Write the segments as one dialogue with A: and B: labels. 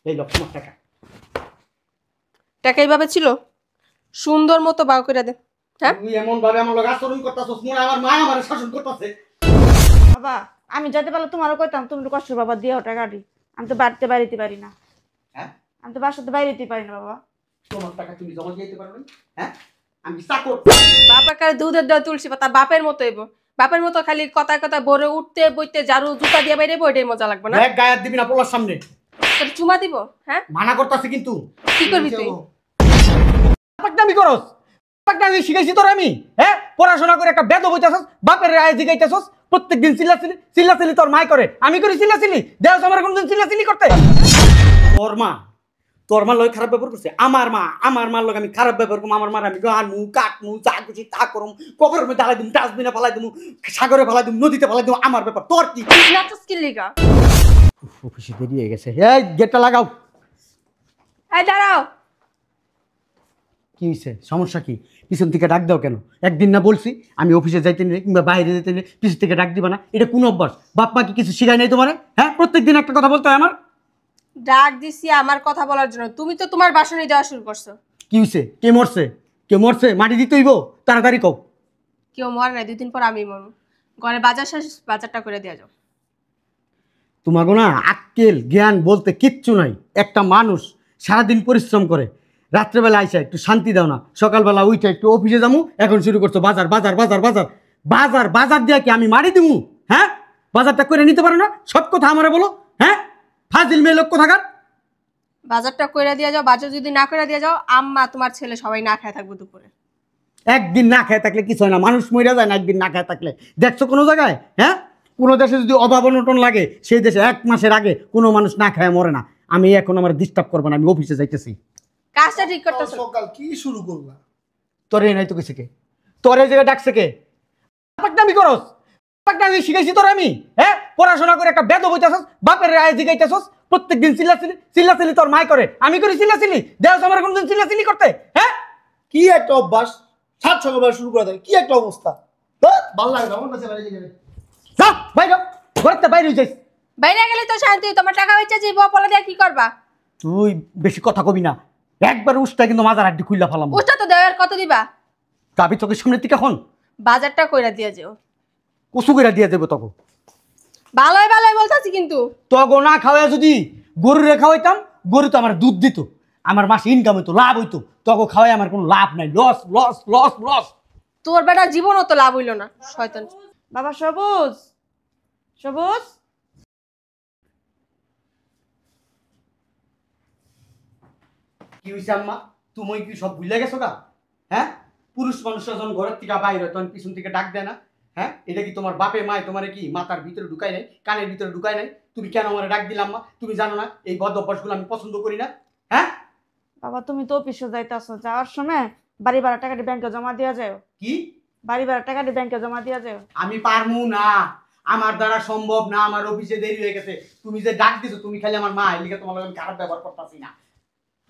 A: এই লোক তোমার টাকা।
B: টাকা এইভাবে ছিল? সুন্দর মতো বাউ করে দে। হ্যাঁ,
A: তুই এমন ভাবে আমার লোক আচরণ করতেছস, মনে আমার মা আমার শাসন করতেছে।
C: বাবা আমি যাইতে পারলে তোমারও কইতাম, তুমি একটু কষ্ট বাবা দিও টাকাটি। আমি তো বাড়িতে বাইরেতে পারি না।
A: হ্যাঁ,
C: আমি তো বাসাতে বাইরেতে পারি না বাবা।
A: তোমার টাকা তুমি জমা দিতে পারবে না? হ্যাঁ, আমি চাকর।
B: বাপাকার দুধের দই তুলসী পাতা বাপের মতো হইব। বাপের মতো খালি কথা কথা ভরে উঠতে বইতে ঝাড়ু জুতা দিয়ে বাইরে বইটাই মজা লাগবে না।
A: এক গায়ে দিবি না পোলার সামনে।
B: তোর চুমা দিব? হ্যাঁ,
A: মানা করতেছে কিন্তু।
B: কি করবি তুই?
A: পাকনামি করস, পাকনামি শিখাইছি তোর আমি। হ্যাঁ, পড়াশোনা করে একটা বেদ হইতাছস, বাপের রায় জিগাইতাছস, প্রত্যেকদিন চিল্লাচিল্লি চিল্লাচিল্লি তোর মাই করে, আমি করি চিল্লাচিল্লি। দেখ আমার কোনদিন চিল্লাচিল্লি করতে? তোর মা লয় খারাপ ব্যবহার করছে। আমার মার লগে আমি খারাপ ব্যবহার করবো? আমার মার আমি গানমু কাটমু যা খুশি তা করম, কবরের মধ্যে ফালাই দিমু, ডাস্টবিনে ফালাই দিমু, সাগরে ফালাই দিমু, নদীতে ফালাই দিমু, আমার ব্যাপার। তোর কি?
B: নাচস কি লিগা?
A: অফিসে দেরি হয়ে গেছে। এই গেটটা লাগাও।
B: এই দাঁড়াও।
A: কি হয়েছে? সমস্যা কি? পিছন থেকে ডাক দাও কেন? একদিন না বলছি আমি অফিসে যাইতে নিলে কিংবা বাইরে যেতে নিলে পিছন থেকে ডাক দিবা না? এটা কোন অভ্যাস? বাপ মা কি কিছু শিখায় নাই তোমার? হ্যাঁ, প্রত্যেকদিন একটা কথা বলতে হয় আমার।
B: ডাক দিছি আমার কথা বলার জন্য, তুমি তো তোমার বাসনই দেওয়া শুরু করছো।
A: কি হয়েছে? কে মরছে? কে মরছে? মাটি দিতে হইব, তাড়াতাড়ি কও।
B: কেউ মরে নাই, 2 দিন পর আমি মরবো। ঘরে বাজার শেষ, বাজারটা করে দেওয়া যাও।
A: তোমাকে না আক্কেল জ্ঞান বলতে কিচ্ছু নাই। একটা মানুষ সারাদিন পরিশ্রম করে, রাত্রেবেলা আইসা একটু শান্তি দাও না। সকালবেলা উঠে একটু অফিসে যাবো, এখন শুরু করছো বাজার বাজার বাজার বাজার বাজার বাজার দিয়ে কি আমি মারি দিমু? হ্যাঁ, বাজারটা করে নিতে পারো না? সব কথা আমারে বলো। হ্যাঁ, ফাজিল মেয়ে লোক কোথাকার।
B: বাজারটা করে দিয়ে যাও। বাজার যদি না করে দিয়ে যাও, আম্মা তোমার ছেলে সবাই না খায় থাকবো দুপুরে।
A: একদিন না খেয়ে থাকলে কিছু হয় না, মানুষ মরে যায় না একদিন না খেয়ে থাকলে। দেখছো কোনো জায়গায়? হ্যাঁ, কোনো দেশে যদি অভাব অনটন লাগে, সেই দেশে 1 মাসের আগে কোনো মানুষ না খায় মরে না। আমি এখন আমার ডিস্টার্ব করবো না, আমি অফিসে যাইতেছি।
B: কাজটা ঠিক করতেছো।
D: সকাল কি শুরু করলা?
A: তোরে নাই তো কিছু কে? তোর এই জায়গায় ডাকছে কে? পাকনামি করস, পাকনামি শিখাইছি তোর আমি। হ্যাঁ, পড়াশোনা করে একটা বেদ হইতাছস, বাপের রায় জিগাইতাছস, প্রত্যেকদিন চিল্লাচিল্লি চিল্লাচিল্লি তোর মাই করে, আমি করি চিল্লাচিল্লি। দেখ আমার কোনদিন চিল্লাচিল্লি করতে? হ্যাঁ,
D: কি একটা অভ্যাস, সাত সকালবেলা শুরু করে দেয়, কি একটা অবস্থা। ভালো লাগে না, আমার কাছে বাইরে গেলে।
A: যা বাইরে, ঘরের বাইরে হয়ে যাইস।
B: বাইরে গেলে তো শান্তি, তোমার টাকা বেচে যাইব, পলা দিয়ে কি করবা?
A: তুই বেশি কথা কবি না, একবার উষ্টা কিন্তু মাজার আড্ডি খুইলা ফেলাম।
B: ওটা তো দেওয়ার কত দিবা?
A: যাবি তোকে সামনের দিকে এখন?
B: বাজারটা কইরা দিয়ে যাও।
A: কচু করে দিয়ে দেবো তোকে।
B: ভালোই ভালোই বলতাছি কিন্তু।
A: তগো না খাওয়া যদি গরুরে খাওয়াইতাম, গরু তো আমার দুধ দিত, আমার মাসে ইনকাম হইতো, লাভ হইতো। তগো খাওয়াই আমার কোনো লাভ নাই, লস লস লস লস।
B: তোর বেটা জীবনও তো লাভ হইল না, শয়তান।
C: বাবা সবুজ, সবুজ
A: কি হয়েছে আম্মা? তুমি কি সব ভুলে গেছো গা? হ্যাঁ, পুরুষ মানুষ যখন ঘরের থেকে বাইরে তখন পিছন থেকে ডাক দেয় না? হ্যাঁ, এটা কি তোমার বাপে মায় তোমার কি মাথার ভিতরে ঢুকায় নাই, কানের ভিতরে ঢুকায় নাই? তুমি কেন আমার ডাক দিলাম মা? তুমি জানো না এই বদ অভ্যাসগুলো আমি পছন্দ করি না? হ্যাঁ,
C: বাবা তুমি তো অফিসে যাইতেছো, যাওয়ার সময় বাড়ি ভাড়া টাকাটি ব্যাংকে জমা দেওয়া যায়।
A: কি?
C: বাড়ি ভাড়া টাকাটি ব্যাংকে জমা দেওয়া যায়।
A: আমি পারমু না, আমার দ্বারা সম্ভব না, আমার অফিসে দেরি হয়ে গেছে। তুমি যে ডাক দিছো, তুমি খালি আমার মা, এলিকে তোমার আমি খারাপ ব্যবহার করতেছি না।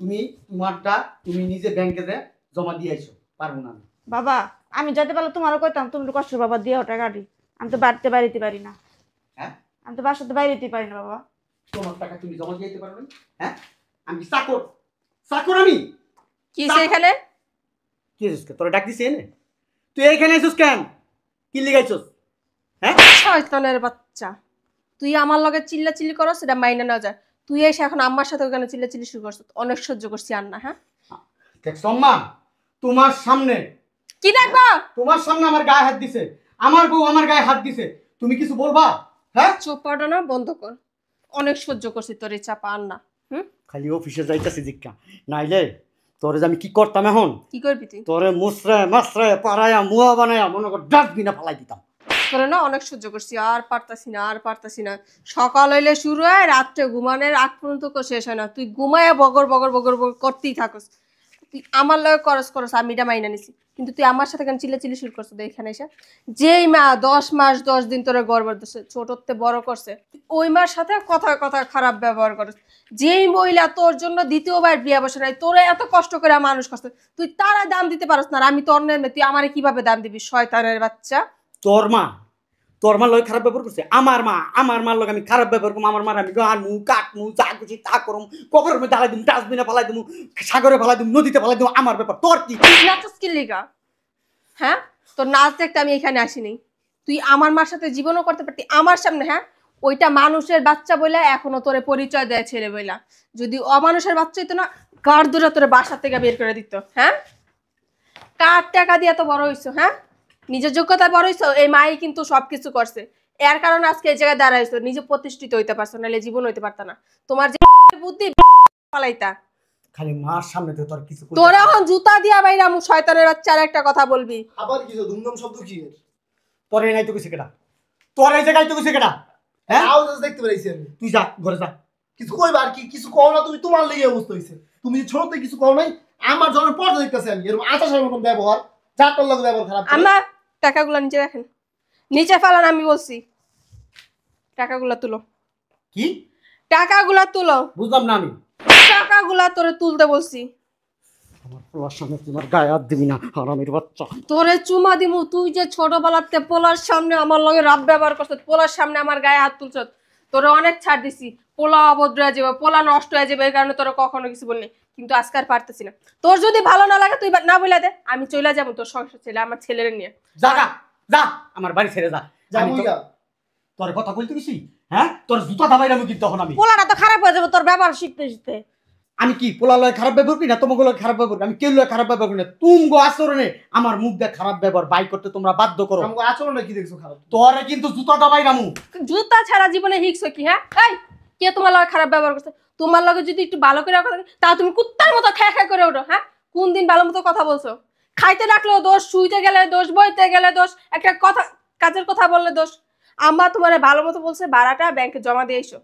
A: তুমি তোমারটা তুমি নিজে ব্যাংকে যে জমা দিয়ে আইছো, পারবো না আমি।
C: বাবা আমি যাইতে পারলে তোমারও কইতাম, তুমি একটু কষ্ট বাবা দিও টাকাটি। আমি তো বাড়িতে বাইরেতে পারি না।
A: হ্যাঁ,
C: আমি তো বাসাতে বাইরেতে পারি না বাবা।
A: তোমার টাকা তুমি জমা দিতে পারবে না? হ্যাঁ, আমি চাকর, চাকর আমি।
B: কি এখানে?
A: কি হইছিস? তোরা ডাক দিছিস এনে? তুই এইখানে আইছিস কেন? কি লিগাইছস? হ্যাঁ,
B: শয়তানের বাচ্চা, তুই আমার লগে চিল্লা চিল্লি করস, সেটা মাইনা না যায়। তুই এসে এখন আম্মার সাথে ওখানে চিল্লা চিল্লি শুরু করছিস, অনেক সহ্য করছি আর না। হ্যাঁ,
A: দেখছো আম্মা, তোমার সামনে,
B: কি দেখবা?
A: তোমার সামনে আমার গায়ে হাত দিছে, আমার বউ আমার গায়ে হাত দিছে, তুমি কিছু বলবা? হ্যাঁ,
B: চোপাটা না বন্ধ কর, অনেক সহ্য করছি তোর এই চাপা আর না।
A: খালি অফিসে যাইতাছি জিজ্ঞা, নাইলে তোরে যে আমি কি করতাম এখন?
B: কি করবি তুই?
A: তোরে মুসরে মাসরে পাড়ায়া মুয়া বানায়া মনে কর ডাস্টবিনে ফালাই দিতাম।
B: তোরে না অনেক সহ্য করছি, আর পারতাছি না আর পারতাছি না। সকাল হইলে শুরু হয়, রাত্রে ঘুমানোর আগ পর্যন্ত শেষ হয় না। তুই ঘুমায় বগর বগর বগর বগর করতেই থাকস। তুই আমার লগে করস করস, আমি এটা মাইনা নিছি, কিন্তু তুই আমার সাথে কেন চিল্লা চিল্লি শুরু করছো এখানে এসে? যেই মা 10 মাস 10 দিন তোরে গর্ভে ধরছে, ছোটতে বড় করছে, ওই মার সাথে কথায় কথায় খারাপ ব্যবহার করস। যেই মহিলা তোর জন্য দ্বিতীয়বার বিয়ে বসে নাই, তোরে এত কষ্ট করে মানুষ করছে, তুই তারা দাম দিতে পারস না। আর আমি তোর মেয়ে, তুই আমারে কিভাবে দাম দিবি? শয়তানের বাচ্চা।
A: তোর মা, তোর মার লগে খারাপ ব্যবহার করছে? আমার মার লগে আমি খারাপ ব্যবহার করবো? আমার মার আমি গানমু কাটমু যা খুশি তা করম, কবরের মধ্যে ঢালাই দিম, ডাস্টবিনে ফেলাই দিমু, সাগরে ফেলাই দিমু, নদীতে ফেলাই দিমু, আমার ব্যাপার। তোর কি?
B: নাচস কি লিগা? হ্যাঁ, তোর নাচ দেখতে আমি এখানে আসিনি। তুই আমার মার সাথে জীবনও করতে পারতি আমার সামনে। হ্যাঁ, ওইটা মানুষের বাচ্চা বইলা এখনো তোরে পরিচয় দেয় ছেলে বইলা। যদি অমানুষের বাচ্চা হইতো না, গাড় দূরে তোরে বাসা থেকে বের করে দিত। হ্যাঁ, কার টাকা দিয়ে তো বড় হইছো? হ্যাঁ, নিজের যোগ্যতায় বড় হইছো। এই মাই কিন্তু সবকিছু করছে, এর কারণে আজকে এই জায়গায় দাঁড়াইছো, নিজে প্রতিষ্ঠিত হইতে পারছো, নাহলে জীবন হইতে পারত না। তোমার যে বুদ্ধি পালাইতা,
A: খালি মার সামনে তো তোর কিছু
B: তোর এখন জুতা দিয়া বাইরা মু শয়তানের বাচ্চার একটা কথা বলবি।
D: আবার কিছু ধুমধাম শব্দ কি এর?
A: তোর এই নাই তো কিছু কেটা, তোর এই জায়গায় তো কিছু কেটা। হ্যাঁ,
D: আওয়াজ দেখতে পেরেছি আমি।
A: তুই যা ঘরে যা।
D: কিছু কইবা আর কি? কিছু কও না তুমি, তোমার লেগে অবস্থা হইছে। তুমি ছোটতে কিছু কও নাই, আমার জন্মের পর দেখতেছি আমি এরকম আচাশের মতন ব্যবহার, যারটার লোক ব্যবহার খারাপ করে।
B: আমার টাকাগুলো নিচে রাখেন, নিচে ফেলান, আমি বলছি। টাকাগুলো তুলো,
A: কি?
B: টাকাগুলো তুলো।
A: বুঝলাম না আমি।
B: টাকাগুলা তোরে তুলতে বলছি।
A: আমার পোলার সামনে তোমার গায়ে হাত দিবি না, হারামির বাচ্চা।
B: তোরে চুমা দিমু। তুই যে ছোটবেলাতে পোলার সামনে আমার লগে রাব ব্যবহার করছ, পোলার সামনে আমার গায়ে হাত তুলছ, তোরে অনেক ছাড় দিছি। পোলা অভদ্র হয়ে যাবে, পোলা নষ্ট হয়ে যাবে, এই কারণে তোরা কখনো কিছু বলনি। কিন্তু আজকে আর পারতেছি না। তোর যদি ভালো না লাগে তুই না বলে দে, আমি চলে যাবো তোর সংসার ছেলে, আমার ছেলের নিয়ে।
A: যা যা যা, আমার বাড়ি ছেড়ে যা।
D: যাবো
A: আমি তো-
D: ইয়া।
A: তোর কথা বলতে গেছি? হ্যাঁ, তোর জুতা দাবাইলাম কিন্তু তখন আমি।
C: পোলাটা তো খারাপ হয়ে যাবে তোর ব্যবহার শিখতে শিখতে।
A: আমি কি পোলা লয় খারাপ ব্যবহার করি না? তোমাকে লয় খারাপ ব্যবহার করি? আমি কেউ লয় খারাপ ব্যবহার করি না। তুমি গো আচরণে আমার মুখ দিয়ে খারাপ ব্যবহার বাই করতে তোমরা বাধ্য করো।
D: আমাকে আচরণটা কি দেখছো খারাপ?
A: তোরে কিন্তু জুতা দাবাইলামু।
B: জুতা ছাড়া জীবনে হিকছো কি? হ্যাঁ, এই কে তোমার লগে খারাপ ব্যবহার করছে? তোমার লগে যদি একটু ভালো করে কথা বলি, তা তুমি কুত্তার মতো খ্যা খ্যা করে ওঠো। হ্যাঁ, কোন দিন ভালো মতো কথা বলছো? খাইতে ডাকলেও দোষ, শুইতে গেলে দোষ, বইতে গেলে দোষ, একটা কথা কাজের কথা বললে দোষ। আম্মা তোমার ভালো মতো বলছে ভাড়াটা ব্যাংকে জমা দিয়ে এসো,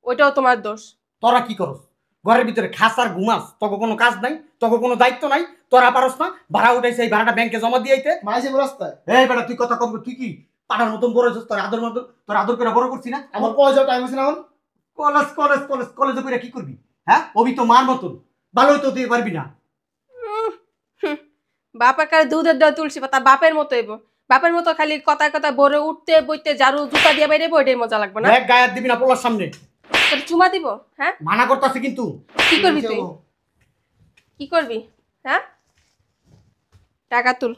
B: ওইটাও তোমার দোষ।
A: তোরা কি করস? ঘরের ভিতরে খাস আর ঘুমাস, তোকে কোনো কাজ নাই, তোকে কোনো দায়িত্ব নাই। তোরা পারস না ভাড়া উঠাইছে, এই ভাড়াটা ব্যাংকে জমা দিয়ে আইতে?
D: মাঝে রাস্তায়
A: এই বেটা তুই কথা কম, তুই কি পাড়ার মতন বড় হয়েছিস? তোর আদর মতন, তোর আদর করে বড় করছি না?
D: আমার পয়সা টাইম আছে না এখন?
A: কলেজ কলেজ কলেজ কলেজে করে কি করবি? হ্যাঁ, অভি তো মার মতন, ভালো হইতো তুই পারবি না।
B: বাপের কাছে দুধের দেওয়া তুলসী পাতা, বাপের মতো এবো। বাপের মতো খালি কথায় কথায় ভরে উঠতে বইতে ঝাড়ু জুতা দিয়ে বাইরে ওইটাই মজা লাগবে না?
A: দেখ গায়ে হাত দিবি না পোলার সামনে,
B: তোর চুমা দিব? হ্যাঁ,
A: মানা করতেছে কিন্তু।
B: কি করবি তুই? কি করবি? হ্যাঁ, টাকা তুল,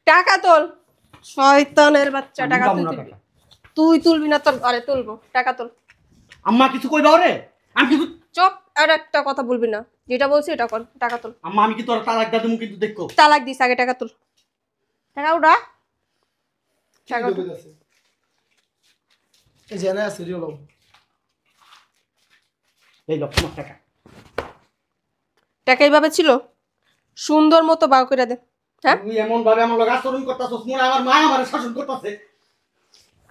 B: টাকা তোল। শয়তানের বাচ্চা,
A: আমি
B: টাকা
A: পাবো
B: তুই
A: না
B: তুলবি।
A: টাকা।
B: তুই তুলবি না, তোর ঘরে তুলবো। টাকা তোল।
A: আম্মা কিছু কইবা ওরে? আমি কিছু
B: চপ, আর একটা কথা বলবি না, যেটা বলছি এটা কর। টাকা তোল।
A: আম্মা আমি কি তোর তালাক দিয়ে দেবো কিন্তু দেখো।
B: তালাক দিস, আগে টাকা তোল।
C: টাকা উঠা।
B: টাকা তোল।
D: এই যে এনে আছে রিও।
A: এই লোক তোমার টাকা।
B: টাকা এইভাবে ছিল? সুন্দর মতো বাউ করে দে। হ্যাঁ,
A: তুই এমন ভাবে আমার লোক আচরণ করতেছস, মনে হয় আমার মা আমার শাসন করতেছে।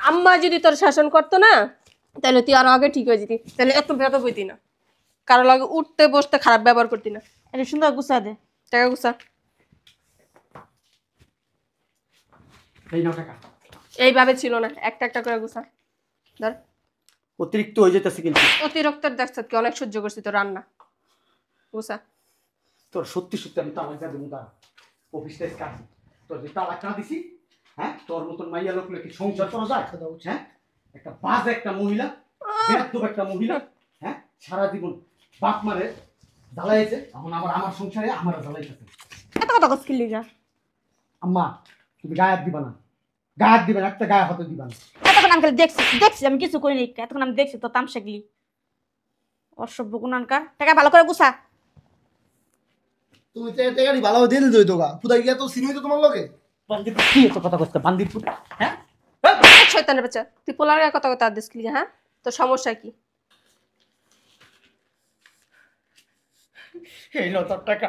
B: আম্মা যদি তোর শাসন করতো না, তাহলে তুই আরো আগে ঠিক হয়ে যেতি, তাহলে এত বেত বইতি না, কারো লাগে উঠতে বসতে খারাপ ব্যবহার করতি না।
C: এটা সুন্দর গুছা দে।
B: টাকা গুছা।
A: এই নাও টাকা।
B: এইভাবে ছিল না, একটা একটা করে গুছা। ধর।
A: অতিরিক্ত হয়ে যেতেছে কিন্তু।
B: অতিরিক্ত দেখছ কি? অনেক সহ্য করছি তো রান্না। গুছা।
A: তোর সত্যি সত্যি আমি তালাক দিয়ে দেবো। তার অফিসটা কাজ, তোর যে তালাক না দিছি, হ্যাঁ, তোর মতন মাইয়া লোক কি সংসার করা যায়? হ্যাঁ, একটা বাজে একটা মহিলা, বেয়াদব একটা মহিলা, হ্যাঁ, সারা জীবন বাপ মারে জ্বালাইছে, এখন আমার সংসারে আমার জ্বালাইতেছে।
C: এত কথা কস কি লিগা?
A: আম্মা তুমি গায়ে হাত দিবা না, গায়ে হাত দিবা না, একটা গায়ে হাতে দিবা না।
C: এতক্ষণ আমি খালি দেখছি আমি কিছু করিনি। এতক্ষণ আমি দেখছি তো তামসা গিলি। অসভ্য গুণানকার। টাকা ভালো করে গুছা।
D: তুমি টাকাটি ভালোভাবে দিয়ে দিতে হইতো গা। খুদা গিয়া তো সিন হইতো তোমার লগে।
A: বান্দির কি এত কথা কইতে? বান্দির পুত, হ্যাঁ,
B: শয়তানের বাচ্চা, তুই পোলার গায়ে কথা কথা দিস কি? হ্যাঁ, তোর সমস্যা কি?
A: এই লো তোর টাকা,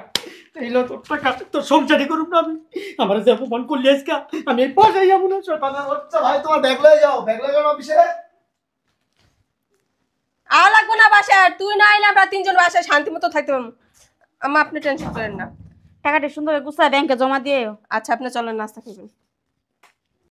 A: এই লো তোর টাকা। তোর সংসারই করুক না আমি, আমার যে অপমান করলি আজকে, আমি এই পয়সাই যাবো না। শয়তানের বাচ্চা।
D: ভাই তোমার ব্যাগ লয়ে যাও, ব্যাগ লয়ে যাও অফিসে।
B: আর লাগবো না বাসায়, তুই না আইলে আমরা তিনজন বাসায় শান্তি মতো থাকতে পারবো। আম্মা আপনি টেনশন করেন না।
C: টাকাটা সুন্দর করে গুছা ব্যাংকে জমা দিয়ে।
B: আচ্ছা, আপনি চলেন, নাস্তা খাবেন।